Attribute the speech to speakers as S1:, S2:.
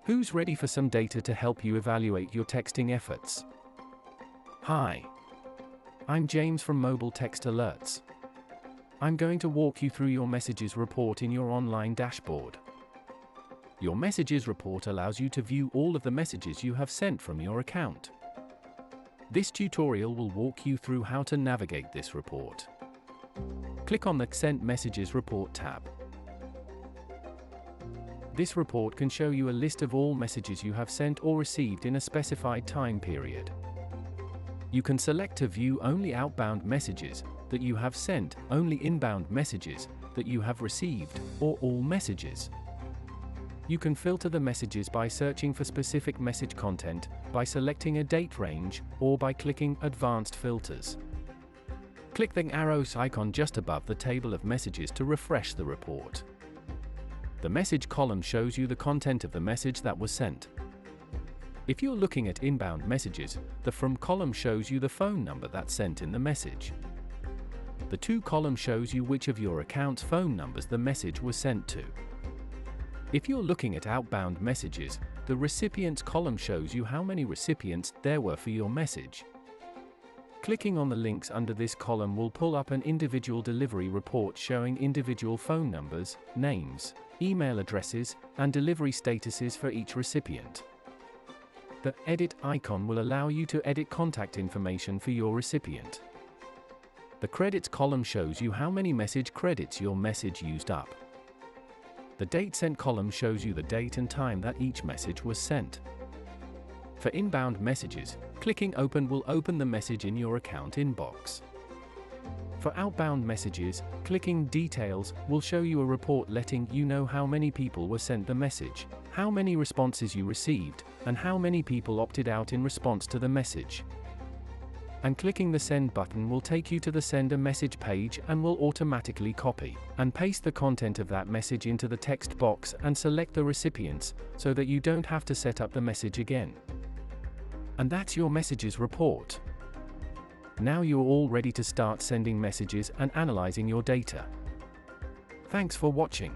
S1: Who's ready for some data to help you evaluate your texting efforts? Hi. I'm James from Mobile Text Alerts. I'm going to walk you through your messages report in your online dashboard. Your messages report allows you to view all of the messages you have sent from your account. This tutorial will walk you through how to navigate this report. Click on the Sent Messages Report tab. This report can show you a list of all messages you have sent or received in a specified time period. You can select to view only outbound messages that you have sent, only inbound messages that you have received, or all messages. You can filter the messages by searching for specific message content, by selecting a date range, or by clicking Advanced Filters. Click the arrows icon just above the table of messages to refresh the report. The message column shows you the content of the message that was sent. If you're looking at inbound messages, the From column shows you the phone number that's sent in the message. The To column shows you which of your account's phone numbers the message was sent to. If you're looking at outbound messages, the Recipients column shows you how many recipients there were for your message. Clicking on the links under this column will pull up an individual delivery report showing individual phone numbers, names, email addresses, and delivery statuses for each recipient. The Edit icon will allow you to edit contact information for your recipient. The Credits column shows you how many message credits your message used up. The Date Sent column shows you the date and time that each message was sent. For inbound messages, clicking Open will open the message in your account inbox. For outbound messages, clicking Details will show you a report letting you know how many people were sent the message, how many responses you received, and how many people opted out in response to the message. And clicking the Send button will take you to the Send a Message page and will automatically copy and paste the content of that message into the text box and select the recipients, so that you don't have to set up the message again. And that's your messages report. Now you're all ready to start sending messages and analyzing your data. Thanks for watching.